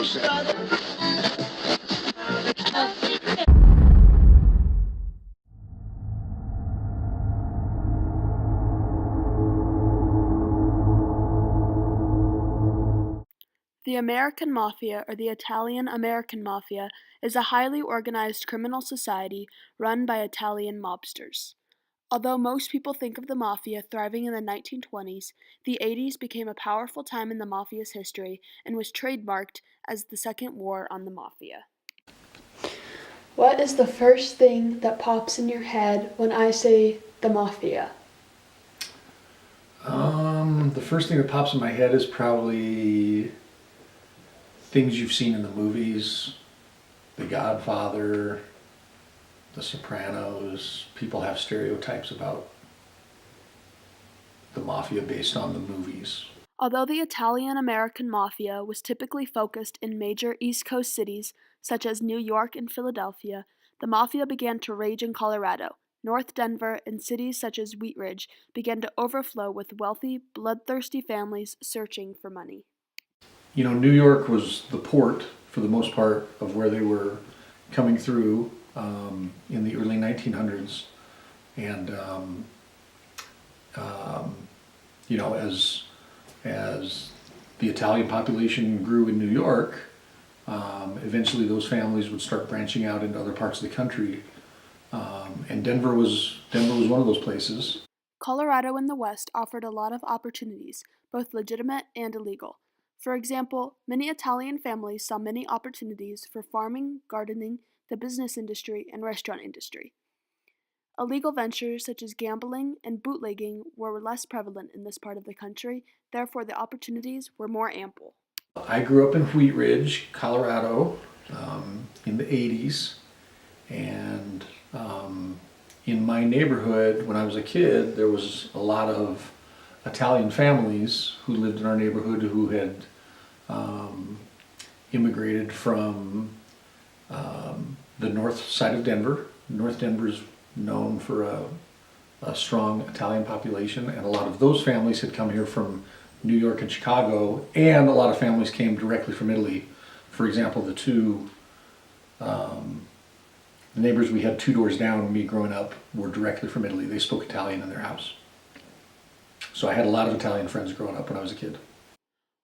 The American Mafia, or the Italian-American Mafia, is a highly organized criminal society run by Italian mobsters. Although most people think of the Mafia thriving in the 1920s, the 80s became a powerful time in the Mafia's history and was trademarked as the Second War on the Mafia. What is the first thing that pops in your head when I say the Mafia? The first thing that pops in my head is probably things you've seen in the movies, The Godfather, The Sopranos. People have stereotypes about the Mafia based on the movies. Although the Italian-American Mafia was typically focused in major East Coast cities such as New York and Philadelphia, the Mafia began to rage in Colorado. North Denver and cities such as Wheat Ridge began to overflow with wealthy, bloodthirsty families searching for money. You know, New York was the port, for the most part, of where they were coming through in the early 1900s. And, you know, as the Italian population grew in New York, eventually those families would start branching out into other parts of the country. And Denver was one of those places. Colorado in the West offered a lot of opportunities, both legitimate and illegal. For example, many Italian families saw many opportunities for farming, gardening, the business industry, and restaurant industry. Illegal ventures such as gambling and bootlegging were less prevalent in this part of the country, therefore the opportunities were more ample. I grew up in Wheat Ridge, Colorado, in the 80s, and in my neighborhood, when I was a kid, there was a lot of Italian families who lived in our neighborhood who had immigrated from the north side of Denver. North Denver is known for a strong Italian population, and a lot of those families had come here from New York and Chicago, and a lot of families came directly from Italy. For example, the two the neighbors we had 2 doors down, me growing up, were directly from Italy. They spoke Italian in their house. So I had a lot of Italian friends growing up when I was a kid.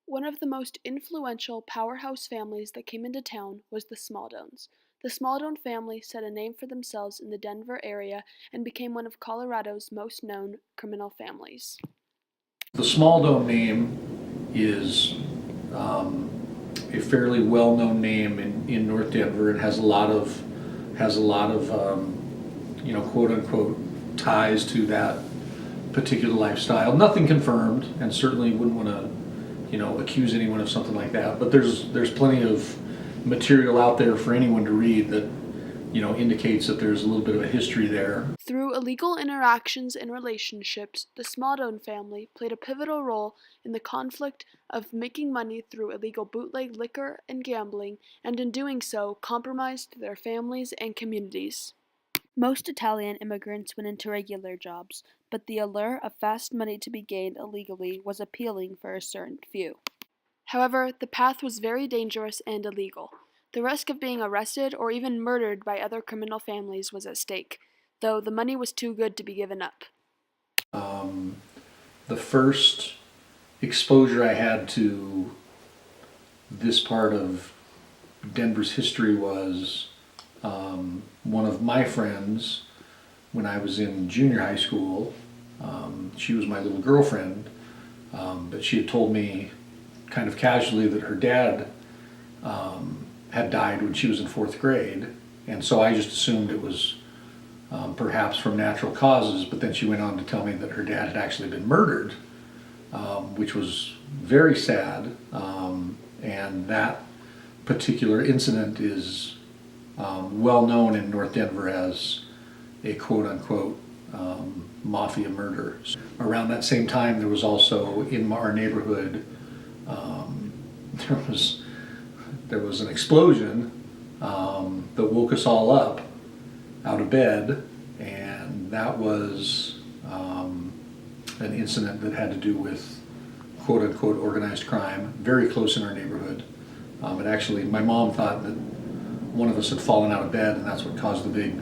One of the most influential powerhouse families that came into town was the Smaldones. The Smaldone family set a name for themselves in the Denver area and became one of Colorado's most known criminal families. The Smaldone name is a fairly well-known name in North Denver. It has a lot of you know, quote-unquote ties to that particular lifestyle. Nothing confirmed, and certainly wouldn't want to, you know, accuse anyone of something like that. But there's plenty of material out there for anyone to read that, you know, indicates that there's a little bit of a history there. Through illegal interactions and relationships, the Smaldone family played a pivotal role in the conflict of making money through illegal bootleg liquor and gambling, and in doing so, compromised their families and communities. Most Italian immigrants went into regular jobs, but the allure of fast money to be gained illegally was appealing for a certain few. However, the path was very dangerous and illegal. The risk of being arrested or even murdered by other criminal families was at stake, though the money was too good to be given up. The first exposure I had to this part of Denver's history was one of my friends when I was in junior high school. She was my little girlfriend, but she had told me kind of casually that her dad had died when she was in 4th grade, and so I just assumed it was perhaps from natural causes, but then she went on to tell me that her dad had actually been murdered, which was very sad, and that particular incident is well known in North Denver as a quote-unquote mafia murder. Around that same time, there was also in our neighborhood, there was an explosion that woke us all up out of bed, and that was an incident that had to do with quote-unquote organized crime, very close in our neighborhood. And actually, my mom thought that one of us had fallen out of bed, and that's what caused the big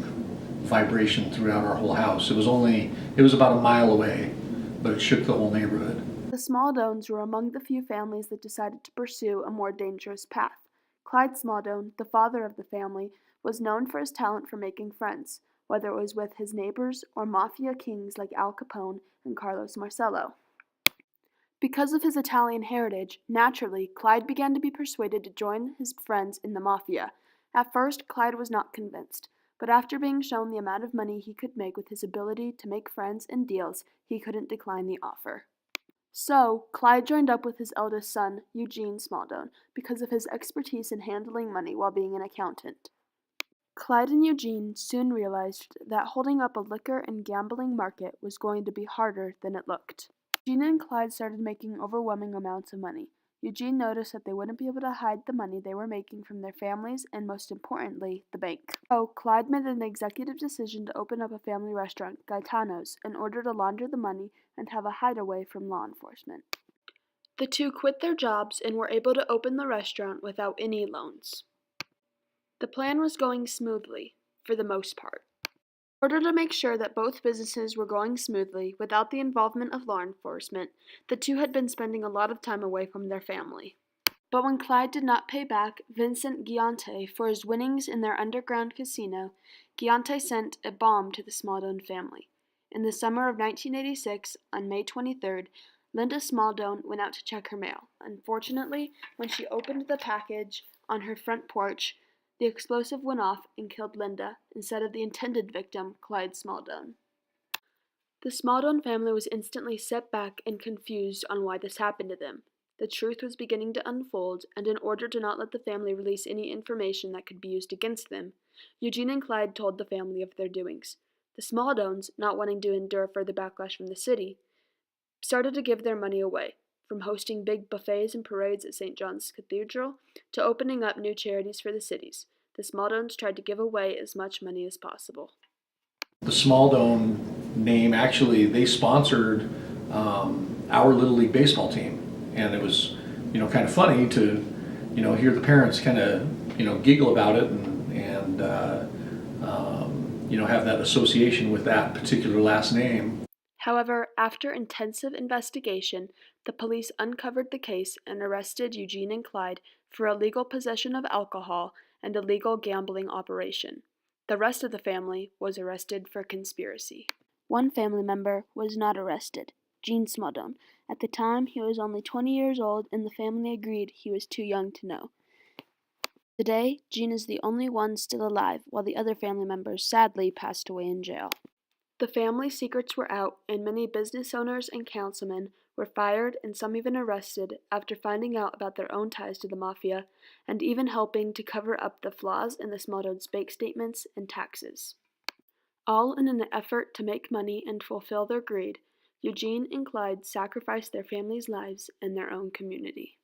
vibration throughout our whole house. It was about a mile away, but it shook the whole neighborhood. The Smaldones were among the few families that decided to pursue a more dangerous path. Clyde Smaldone, the father of the family, was known for his talent for making friends, whether it was with his neighbors or mafia kings like Al Capone and Carlos Marcello. Because of his Italian heritage, naturally, Clyde began to be persuaded to join his friends in the Mafia. At first, Clyde was not convinced, but after being shown the amount of money he could make with his ability to make friends and deals, he couldn't decline the offer. So, Clyde joined up with his eldest son, Eugene Smaldone, because of his expertise in handling money while being an accountant. Clyde and Eugene soon realized that holding up a liquor and gambling market was going to be harder than it looked. Eugene and Clyde started making overwhelming amounts of money. Eugene noticed that they wouldn't be able to hide the money they were making from their families and, most importantly, the bank. So, Clyde made an executive decision to open up a family restaurant, Gaetano's, in order to launder the money and have a hideaway from law enforcement. The two quit their jobs and were able to open the restaurant without any loans. The plan was going smoothly, for the most part. In order to make sure that both businesses were going smoothly without the involvement of law enforcement, the two had been spending a lot of time away from their family. But when Clyde did not pay back Vincent Giante for his winnings in their underground casino, Giante sent a bomb to the Smaldone family. In the summer of 1986, on May 23rd, Linda Smaldone went out to check her mail. Unfortunately, when she opened the package on her front porch, the explosive went off and killed Linda instead of the intended victim, Clyde Smaldone. The Smaldone family was instantly set back and confused on why this happened to them. The truth was beginning to unfold, and in order to not let the family release any information that could be used against them, Eugene and Clyde told the family of their doings. The Smaldones, not wanting to endure further backlash from the city, started to give their money away, from hosting big buffets and parades at St. John's Cathedral to opening up new charities for the cities. The Smaldones tried to give away as much money as possible. The Smaldone name, actually, they sponsored our Little League baseball team. And it was, kind of funny to, hear the parents kind of, giggle about it and have that association with that particular last name. However, after intensive investigation, the police uncovered the case and arrested Eugene and Clyde for illegal possession of alcohol and illegal gambling operation. The rest of the family was arrested for conspiracy. One family member was not arrested, Gene Smaldone. At the time, he was only 20 years old, and the family agreed he was too young to know. Today, Gene is the only one still alive, while the other family members sadly passed away in jail. The family secrets were out, and many business owners and councilmen were fired and some even arrested after finding out about their own ties to the Mafia and even helping to cover up the flaws in the Smaldones' bank statements and taxes. All in an effort to make money and fulfill their greed, Eugene and Clyde sacrificed their families' lives and their own community.